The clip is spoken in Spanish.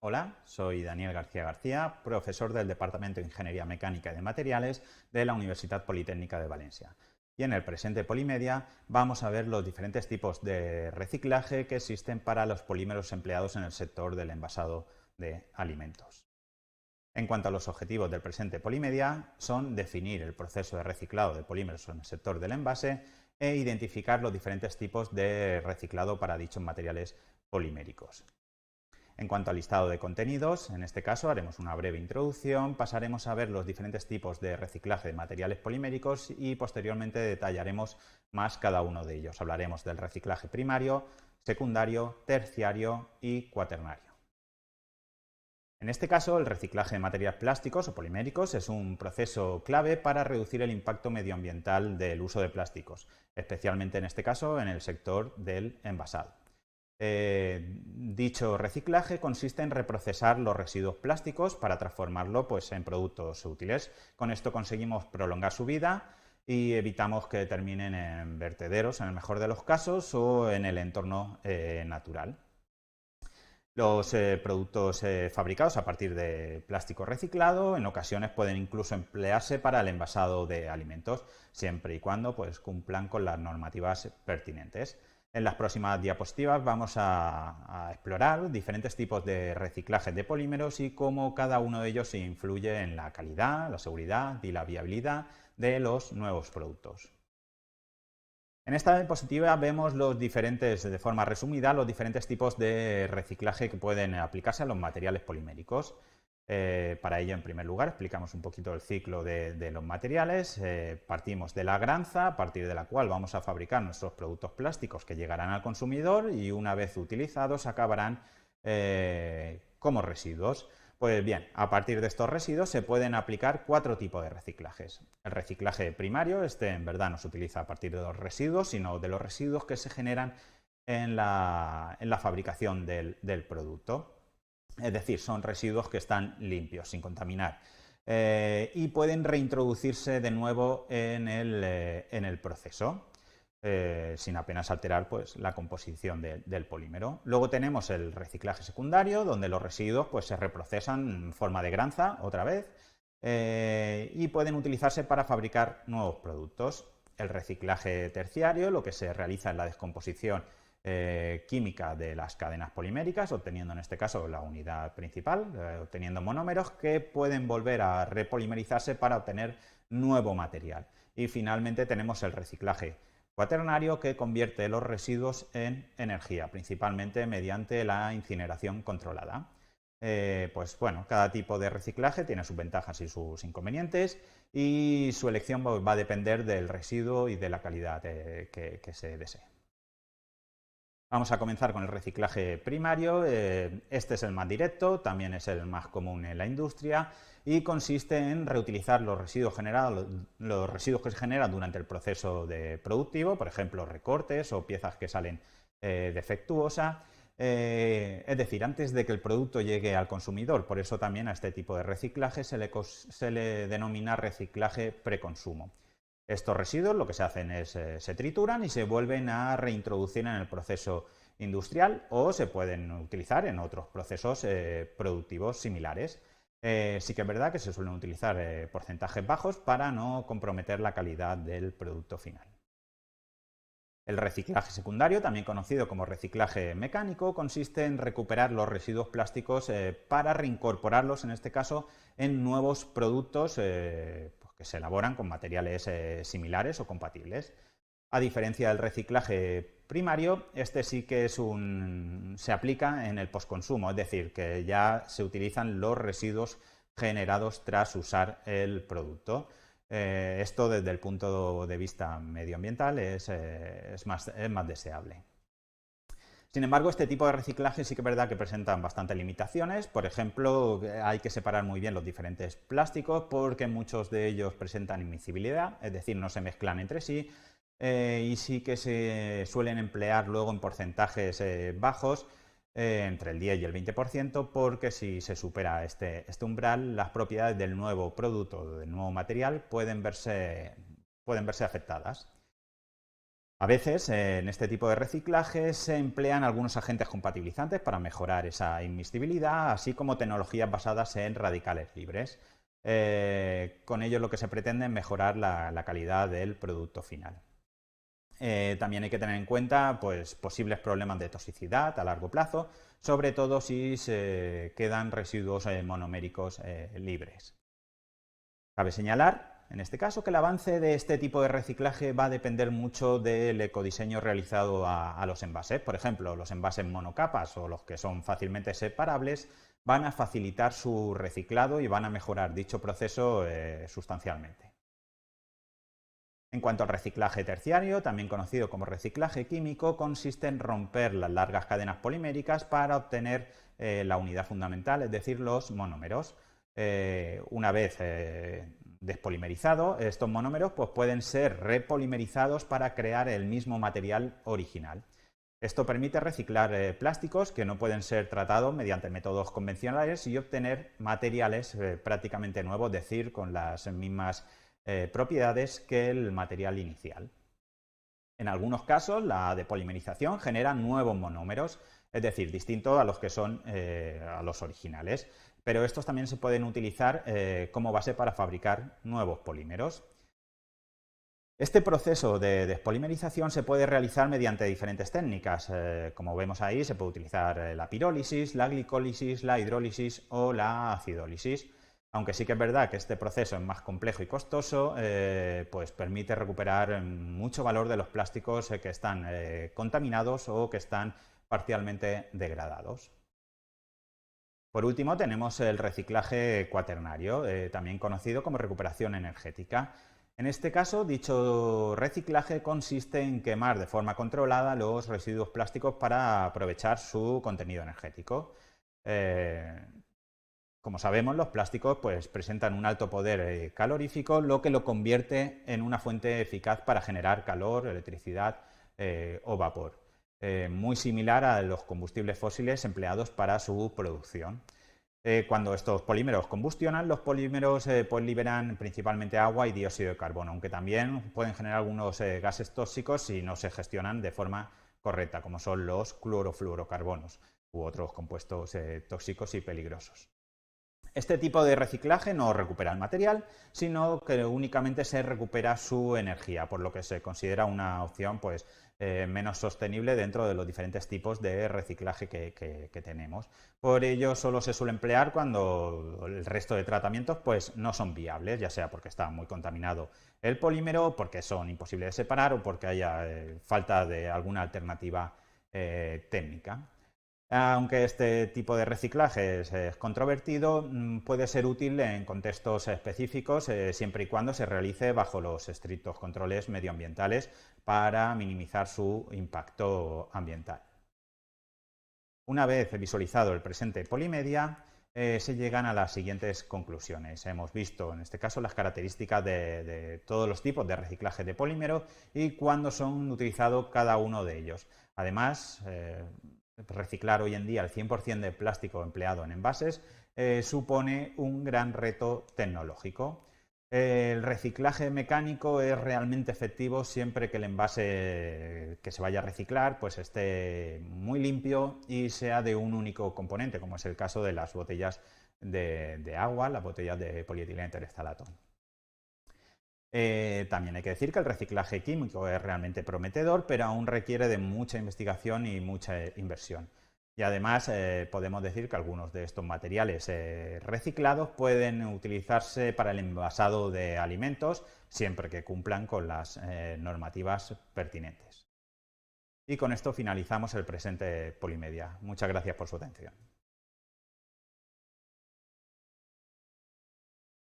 Hola, soy Daniel García García, profesor del Departamento de Ingeniería Mecánica y de Materiales de la Universidad Politécnica de Valencia. Y en el presente Polimedia vamos a ver los diferentes tipos de reciclaje que existen para los polímeros empleados en el sector del envasado de alimentos. En cuanto a los objetivos del presente Polimedia, son definir el proceso de reciclado de polímeros en el sector del envase e identificar los diferentes tipos de reciclado para dichos materiales poliméricos. En cuanto al listado de contenidos, en este caso haremos una breve introducción, pasaremos a ver los diferentes tipos de reciclaje de materiales poliméricos y posteriormente detallaremos más cada uno de ellos. Hablaremos del reciclaje primario, secundario, terciario y cuaternario. En este caso, el reciclaje de materiales plásticos o poliméricos es un proceso clave para reducir el impacto medioambiental del uso de plásticos, especialmente en este caso en el sector del envasado. Dicho reciclaje consiste en reprocesar los residuos plásticos para transformarlo en productos útiles. Con esto conseguimos prolongar su vida y evitamos que terminen en vertederos, en el mejor de los casos, o en el entorno natural. Los productos fabricados a partir de plástico reciclado en ocasiones pueden incluso emplearse para el envasado de alimentos, siempre y cuando cumplan con las normativas pertinentes. En las próximas diapositivas vamos a explorar diferentes tipos de reciclaje de polímeros y cómo cada uno de ellos influye en la calidad, la seguridad y la viabilidad de los nuevos productos. En esta diapositiva vemos de forma resumida, los diferentes tipos de reciclaje que pueden aplicarse a los materiales poliméricos. Para ello, en primer lugar, explicamos un poquito el ciclo de los materiales. Partimos de la granza, a partir de la cual vamos a fabricar nuestros productos plásticos que llegarán al consumidor y una vez utilizados acabarán como residuos. Pues bien, a partir de estos residuos se pueden aplicar 4 tipos de reciclajes. El reciclaje primario, este en verdad no se utiliza a partir de los residuos, sino de los residuos que se generan en la fabricación del producto. Es decir, son residuos que están limpios, sin contaminar. Y pueden reintroducirse de nuevo en el proceso. Sin apenas alterar la composición del polímero. Luego tenemos el reciclaje secundario, donde los residuos se reprocesan en forma de granza, otra vez, y pueden utilizarse para fabricar nuevos productos. El reciclaje terciario, lo que se realiza en la descomposición química de las cadenas poliméricas, obteniendo en este caso la unidad principal, obteniendo monómeros que pueden volver a repolimerizarse para obtener nuevo material. Y finalmente tenemos el reciclaje cuaternario, que convierte los residuos en energía, principalmente mediante la incineración controlada. Cada tipo de reciclaje tiene sus ventajas y sus inconvenientes y su elección va a depender del residuo y de la calidad que se desee. Vamos a comenzar con el reciclaje primario. Este es el más directo, también es el más común en la industria y consiste en reutilizar los residuos que se generan durante el proceso productivo, por ejemplo, recortes o piezas que salen defectuosas, es decir, antes de que el producto llegue al consumidor. Por eso también a este tipo de reciclaje se le denomina reciclaje preconsumo. Estos residuos lo que se hacen es se trituran y se vuelven a reintroducir en el proceso industrial o se pueden utilizar en otros procesos productivos similares. Sí que es verdad que se suelen utilizar porcentajes bajos para no comprometer la calidad del producto final. El reciclaje secundario, también conocido como reciclaje mecánico, consiste en recuperar los residuos plásticos para reincorporarlos, en este caso, en nuevos productos que se elaboran con materiales similares o compatibles. A diferencia del reciclaje primario, este sí que se aplica en el postconsumo, es decir, que ya se utilizan los residuos generados tras usar el producto. Esto desde el punto de vista medioambiental es más deseable. Sin embargo, este tipo de reciclaje sí que es verdad que presentan bastantes limitaciones. Por ejemplo, hay que separar muy bien los diferentes plásticos porque muchos de ellos presentan immiscibilidad, es decir, no se mezclan entre sí, y sí que se suelen emplear luego en porcentajes bajos, entre el 10 y el 20%, porque si se supera este umbral, las propiedades del nuevo producto o del nuevo material pueden verse afectadas. A veces, en este tipo de reciclaje se emplean algunos agentes compatibilizantes para mejorar esa immiscibilidad, así como tecnologías basadas en radicales libres. Con ello lo que se pretende es mejorar la calidad del producto final. También hay que tener en cuenta pues, posibles problemas de toxicidad a largo plazo, sobre todo si se quedan residuos monoméricos libres. Cabe señalar, en este caso, que el avance de este tipo de reciclaje va a depender mucho del ecodiseño realizado a los envases. Por ejemplo, los envases monocapas o los que son fácilmente separables van a facilitar su reciclado y van a mejorar dicho proceso sustancialmente. En cuanto al reciclaje terciario, también conocido como reciclaje químico, consiste en romper las largas cadenas poliméricas para obtener la unidad fundamental, es decir, los monómeros. Una vez despolimerizado, estos monómeros pues, pueden ser repolimerizados para crear el mismo material original. Esto permite reciclar plásticos que no pueden ser tratados mediante métodos convencionales y obtener materiales prácticamente nuevos, es decir, con las mismas propiedades que el material inicial. En algunos casos, la depolimerización genera nuevos monómeros, es decir, distintos a los que son a los originales, pero estos también se pueden utilizar como base para fabricar nuevos polímeros. Este proceso de despolimerización se puede realizar mediante diferentes técnicas. Como vemos ahí, se puede utilizar la pirólisis, la glicólisis, la hidrólisis o la acidólisis. Aunque sí que es verdad que este proceso es más complejo y costoso, pues permite recuperar mucho valor de los plásticos que están contaminados o que están parcialmente degradados. Por último, tenemos el reciclaje cuaternario, también conocido como recuperación energética. En este caso, dicho reciclaje consiste en quemar de forma controlada los residuos plásticos para aprovechar su contenido energético. Como sabemos, los plásticos pues, presentan un alto poder calorífico, lo que lo convierte en una fuente eficaz para generar calor, electricidad o vapor, muy similar a los combustibles fósiles empleados para su producción. Cuando estos polímeros combustionan, los polímeros pues, liberan principalmente agua y dióxido de carbono, aunque también pueden generar algunos gases tóxicos si no se gestionan de forma correcta, como son los clorofluorocarbonos u otros compuestos tóxicos y peligrosos. Este tipo de reciclaje no recupera el material, sino que únicamente se recupera su energía, por lo que se considera una opción pues, menos sostenible dentro de los diferentes tipos de reciclaje que tenemos. Por ello, solo se suele emplear cuando el resto de tratamientos pues, no son viables, ya sea porque está muy contaminado el polímero, porque son imposibles de separar o porque haya falta de alguna alternativa técnica. Aunque este tipo de reciclaje es controvertido, puede ser útil en contextos específicos siempre y cuando se realice bajo los estrictos controles medioambientales para minimizar su impacto ambiental. Una vez visualizado el presente Polimedia, se llegan a las siguientes conclusiones. Hemos visto, en este caso, las características de todos los tipos de reciclaje de polímero y cuándo son utilizados cada uno de ellos. Además, reciclar hoy en día el 100% de plástico empleado en envases supone un gran reto tecnológico. El reciclaje mecánico es realmente efectivo siempre que el envase que se vaya a reciclar pues esté muy limpio y sea de un único componente, como es el caso de las botellas de agua, las botellas de polietileno tereftalato. También hay que decir que el reciclaje químico es realmente prometedor, pero aún requiere de mucha investigación y mucha inversión. Y además podemos decir que algunos de estos materiales reciclados pueden utilizarse para el envasado de alimentos, siempre que cumplan con las normativas pertinentes. Y con esto finalizamos el presente Polimedia. Muchas gracias por su atención.